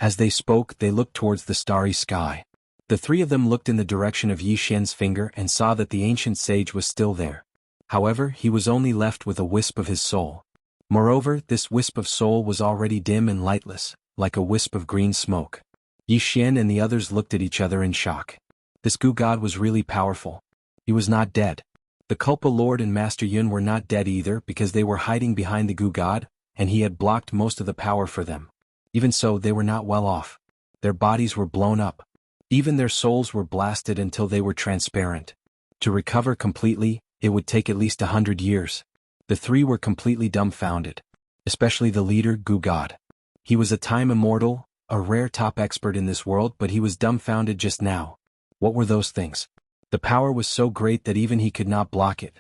As they spoke, they looked towards the starry sky. The three of them looked in the direction of Yi Xian's finger and saw that the ancient sage was still there. However, he was only left with a wisp of his soul. Moreover, this wisp of soul was already dim and lightless, like a wisp of green smoke. Yi Xian and the others looked at each other in shock. This Gu God was really powerful. He was not dead. The Kulpa Lord and Master Yun were not dead either because they were hiding behind the Gu God, and he had blocked most of the power for them. Even so, they were not well off. Their bodies were blown up. Even their souls were blasted until they were transparent. To recover completely, it would take at least 100 years. The three were completely dumbfounded. Especially the leader, Gu God. He was a time immortal, a rare top expert in this world, but he was dumbfounded just now. What were those things? The power was so great that even he could not block it.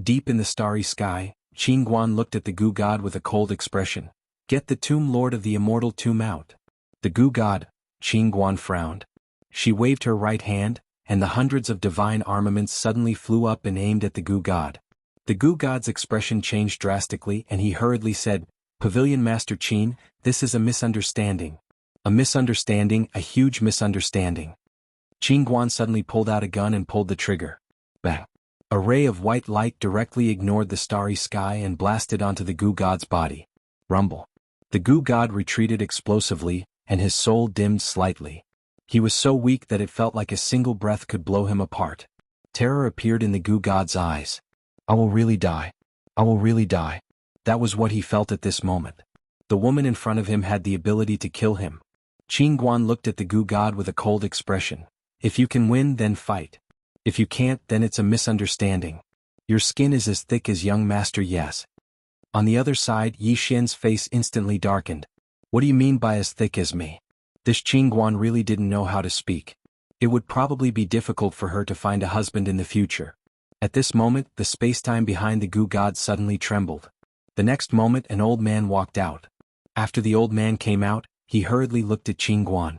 Deep in the starry sky, Qin Guan looked at the Gu God with a cold expression. Get the Tomb Lord of the Immortal Tomb out. The Gu God, Qin Guan frowned. She waved her right hand, and the hundreds of divine armaments suddenly flew up and aimed at the Gu God. The Gu God's expression changed drastically and he hurriedly said, Pavilion Master Qin, this is a misunderstanding. A misunderstanding, a huge misunderstanding. Qin Guan suddenly pulled out a gun and pulled the trigger. Bang! A ray of white light directly ignored the starry sky and blasted onto the Gu God's body. Rumble. The Gu God retreated explosively, and his soul dimmed slightly. He was so weak that it felt like a single breath could blow him apart. Terror appeared in the Gu God's eyes. I will really die. I will really die. That was what he felt at this moment. The woman in front of him had the ability to kill him. Qin Guan looked at the Gu God with a cold expression. If you can win, then fight. If you can't, then it's a misunderstanding. Your skin is as thick as young Master Yes. On the other side, Yi Xian's face instantly darkened. What do you mean by as thick as me? This Qin Guan really didn't know how to speak. It would probably be difficult for her to find a husband in the future. At this moment, the space-time behind the Gu God suddenly trembled. The next moment, an old man walked out. After the old man came out, he hurriedly looked at Qin Guan.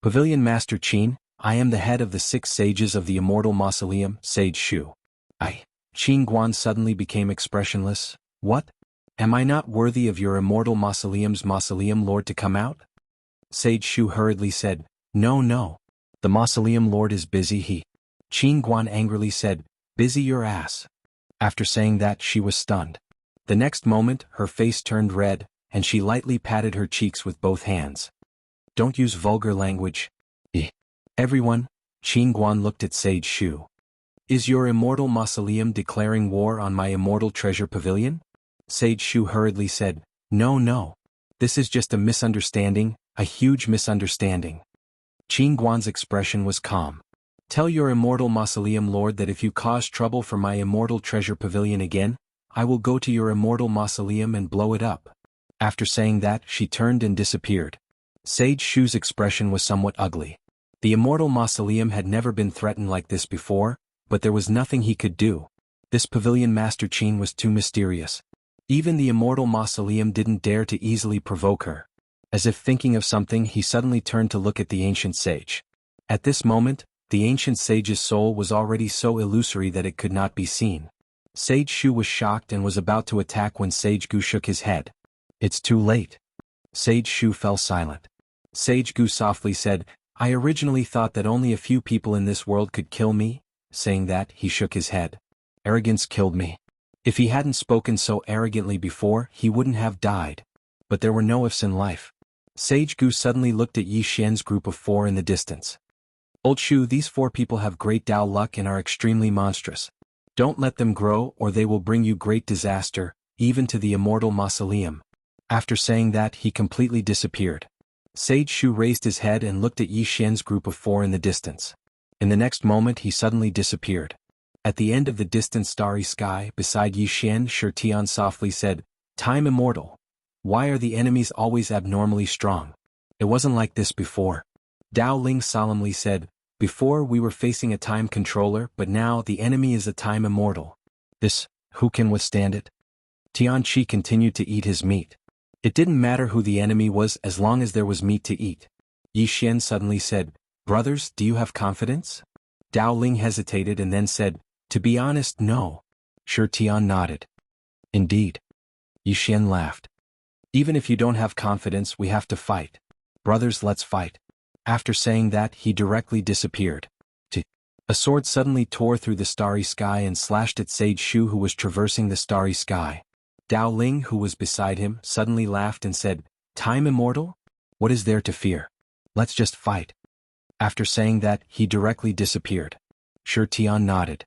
Pavilion Master Qin, I am the head of the 6 sages of the Immortal Mausoleum, Sage Shu. Qin Guan suddenly became expressionless. What? Am I not worthy of your Immortal Mausoleum's Mausoleum Lord to come out? Sage Shu hurriedly said, No. The Mausoleum Lord is busy. Qin Guan angrily said, Busy your ass. After saying that, she was stunned. The next moment, her face turned red, and she lightly patted her cheeks with both hands. Don't use vulgar language. Everyone, Qin Guan looked at Sage Shu. Is your Immortal Mausoleum declaring war on my Immortal Treasure Pavilion? Sage Shu hurriedly said, No. This is just a misunderstanding, a huge misunderstanding. Qin Guan's expression was calm. Tell your Immortal Mausoleum Lord that if you cause trouble for my Immortal Treasure Pavilion again, I will go to your Immortal Mausoleum and blow it up. After saying that, she turned and disappeared. Sage Shu's expression was somewhat ugly. The Immortal Mausoleum had never been threatened like this before, but there was nothing he could do. This Pavilion Master Qin was too mysterious. Even the Immortal Mausoleum didn't dare to easily provoke her. As if thinking of something, he suddenly turned to look at the ancient sage. At this moment, the ancient sage's soul was already so illusory that it could not be seen. Sage Shu was shocked and was about to attack when Sage Gu shook his head. It's too late. Sage Shu fell silent. Sage Gu softly said, I originally thought that only a few people in this world could kill me. Saying that, he shook his head. Arrogance killed me. If he hadn't spoken so arrogantly before, he wouldn't have died. But there were no ifs in life. Sage Gu suddenly looked at Yi Xian's group of 4 in the distance. Old Shu, these 4 people have great Dao luck and are extremely monstrous. Don't let them grow or they will bring you great disaster, even to the Immortal Mausoleum. After saying that, he completely disappeared. Sage Shu raised his head and looked at Yi Xian's group of 4 in the distance. In the next moment, he suddenly disappeared. At the end of the distant starry sky, beside Yi Xian, Shi Tian softly said, Time immortal. Why are the enemies always abnormally strong? It wasn't like this before. Dao Ling solemnly said, Before we were facing a time controller, but now the enemy is a time immortal. Who can withstand it? Tian Qi continued to eat his meat. It didn't matter who the enemy was as long as there was meat to eat. Yi Xian suddenly said, Brothers, do you have confidence? Dao Ling hesitated and then said, To be honest, no. Shi Tian nodded. Indeed. Yi Xian laughed. Even if you don't have confidence, we have to fight. Brothers, let's fight. After saying that, he directly disappeared. A sword suddenly tore through the starry sky and slashed at Sage Shu, who was traversing the starry sky. Dao Ling, who was beside him, suddenly laughed and said, "Time immortal? What is there to fear? Let's just fight." After saying that, he directly disappeared. Shi Tian nodded.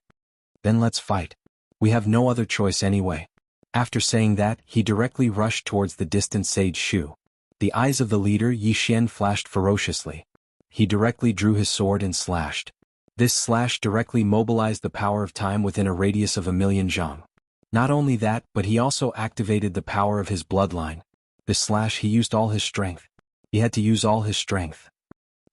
"Then let's fight. We have no other choice anyway." After saying that, he directly rushed towards the distant Sage Shu. The eyes of the leader Yi Xian flashed ferociously. He directly drew his sword and slashed. This slash directly mobilized the power of time within a radius of 1,000,000 zhang. Not only that, but he also activated the power of his bloodline. This slash, he used all his strength. He had to use all his strength.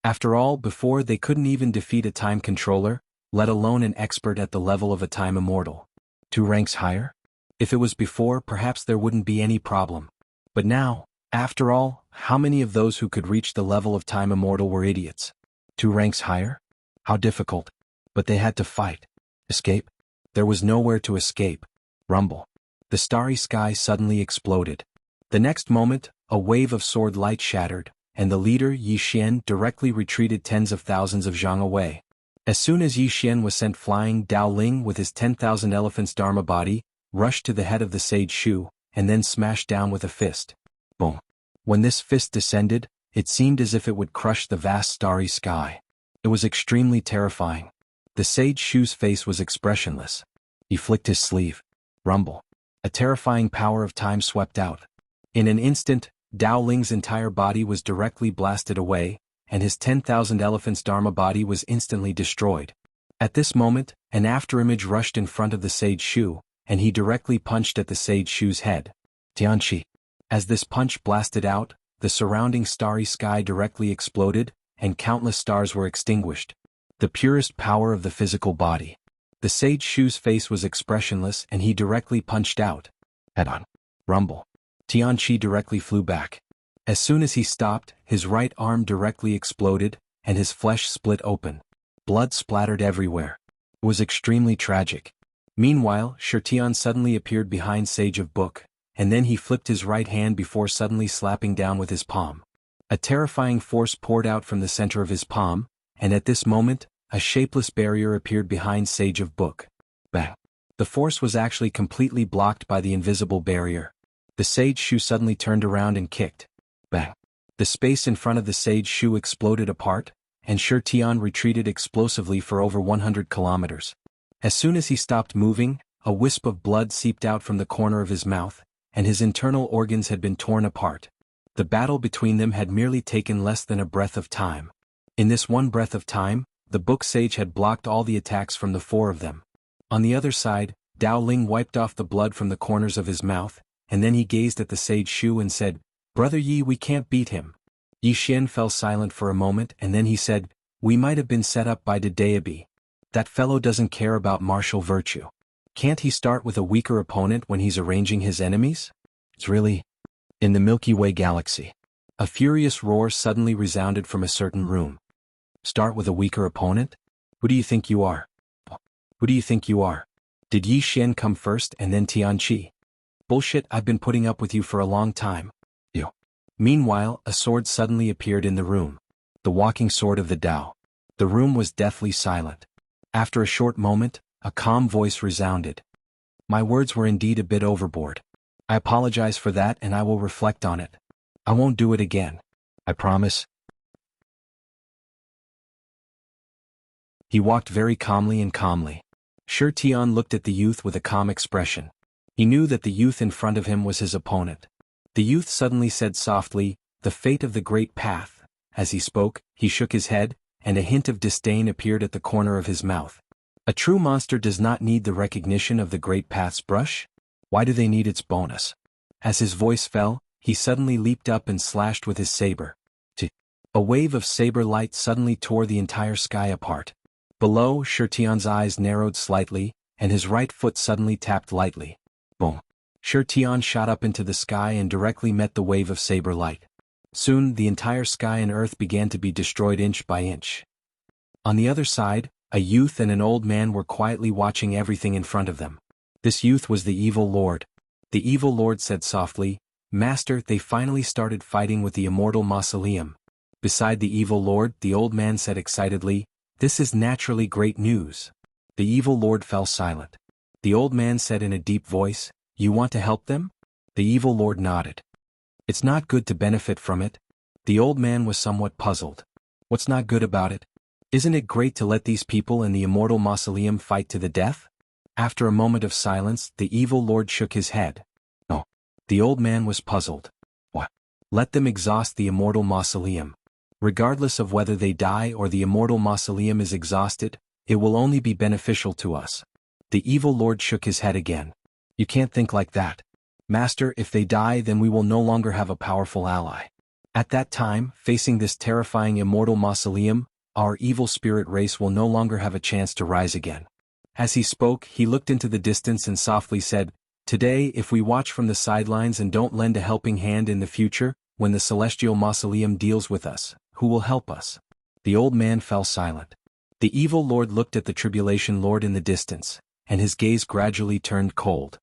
After all, before they couldn't even defeat a time controller, let alone an expert at the level of a time immortal. 2 ranks higher? If it was before, perhaps there wouldn't be any problem. But now, after all, how many of those who could reach the level of time immortal were idiots? 2 ranks higher? How difficult. But they had to fight. Escape? There was nowhere to escape. Rumble. The starry sky suddenly exploded. The next moment, a wave of sword light shattered, and the leader Yi Xian directly retreated tens of thousands of zhang away. As soon as Yi Xian was sent flying, Dao Ling with his 10,000 elephants Dharma body, rushed to the head of the Sage Shu, and then smashed down with a fist. Boom. When this fist descended, it seemed as if it would crush the vast starry sky. It was extremely terrifying. The Sage Shu's face was expressionless. He flicked his sleeve. Rumble. A terrifying power of time swept out. In an instant, Dao Ling's entire body was directly blasted away, and his 10,000 elephants Dharma body was instantly destroyed. At this moment, an afterimage rushed in front of the Sage Shu, and he directly punched at the Sage Shu's head. Tianqi. As this punch blasted out, the surrounding starry sky directly exploded, and countless stars were extinguished. The purest power of the physical body. The Sage Shu's face was expressionless, and he directly punched out. Head-on. Rumble. Tianqi directly flew back. As soon as he stopped, his right arm directly exploded, and his flesh split open. Blood splattered everywhere. It was extremely tragic. Meanwhile, Shi Tian suddenly appeared behind Sage of Book, and then he flipped his right hand before suddenly slapping down with his palm. A terrifying force poured out from the center of his palm, and at this moment, a shapeless barrier appeared behind Sage of Book. Bang. The force was actually completely blocked by the invisible barrier. The Sage Shu suddenly turned around and kicked. Bang. The space in front of the Sage Shu exploded apart, and Shi Tian retreated explosively for over 100 kilometers. As soon as he stopped moving, a wisp of blood seeped out from the corner of his mouth, and his internal organs had been torn apart. The battle between them had merely taken less than a breath of time. In this one breath of time, the book sage had blocked all the attacks from the 4 of them. On the other side, Dao Ling wiped off the blood from the corners of his mouth, and then he gazed at the Sage Shu and said, "Brother Yi, we can't beat him." Yi Xian fell silent for a moment, and then he said, "We might have been set up by Daebi. That fellow doesn't care about martial virtue. Can't he start with a weaker opponent when he's arranging his enemies?" It's really... In the Milky Way galaxy. A furious roar suddenly resounded from a certain room. Start with a weaker opponent? Who do you think you are? Who do you think you are? Did Yi Xian come first and then Tianqi? Bullshit, I've been putting up with you for a long time. You. Meanwhile, a sword suddenly appeared in the room. The walking sword of the Tao. The room was deathly silent. After a short moment, a calm voice resounded. My words were indeed a bit overboard. I apologize for that and I will reflect on it. I won't do it again. I promise. He walked very calmly and calmly. Shi Tian looked at the youth with a calm expression. He knew that the youth in front of him was his opponent. The youth suddenly said softly, "The fate of the great path." As he spoke, he shook his head, and a hint of disdain appeared at the corner of his mouth. A true monster does not need the recognition of the great path's brush. Why do they need its bonus? As his voice fell, he suddenly leaped up and slashed with his saber. A wave of saber light suddenly tore the entire sky apart. Below, Shi Tian's eyes narrowed slightly, and his right foot suddenly tapped lightly. Boom. Shi Tian shot up into the sky and directly met the wave of saber light. Soon, the entire sky and earth began to be destroyed inch by inch. On the other side, a youth and an old man were quietly watching everything in front of them. This youth was the evil lord. The evil lord said softly, "Master, they finally started fighting with the immortal mausoleum. Beside the evil lord, the old man said excitedly, "This is naturally great news." The evil lord fell silent. The old man said in a deep voice, "You want to help them?" The evil lord nodded. "It's not good to benefit from it." The old man was somewhat puzzled. "What's not good about it? Isn't it great to let these people in the immortal mausoleum fight to the death?" After a moment of silence, the evil lord shook his head. "No." The old man was puzzled. "What? Let them exhaust the immortal mausoleum. Regardless of whether they die or the immortal mausoleum is exhausted, it will only be beneficial to us." The evil lord shook his head again. "You can't think like that. Master, if they die, then we will no longer have a powerful ally. At that time, facing this terrifying immortal mausoleum, our evil spirit race will no longer have a chance to rise again." As he spoke, he looked into the distance and softly said, "Today, if we watch from the sidelines and don't lend a helping hand in the future, when the celestial mausoleum deals with us, who will help us?" The old man fell silent. The evil lord looked at the tribulation lord in the distance, and his gaze gradually turned cold.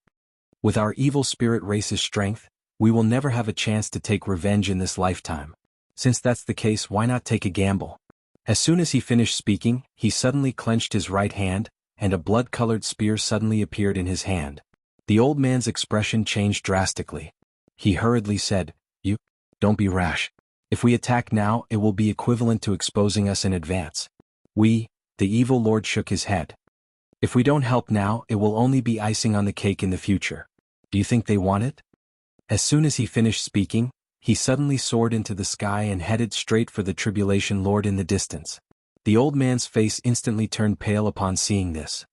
"With our evil spirit race's strength, we will never have a chance to take revenge in this lifetime. Since that's the case, why not take a gamble?" As soon as he finished speaking, he suddenly clenched his right hand, and a blood-colored spear suddenly appeared in his hand. The old man's expression changed drastically. He hurriedly said, "You, don't be rash. If we attack now, it will be equivalent to exposing us in advance." The evil lord shook his head. "If we don't help now, it will only be icing on the cake in the future. Do you think they want it?" As soon as he finished speaking, he suddenly soared into the sky and headed straight for the tribulation lord in the distance. The old man's face instantly turned pale upon seeing this.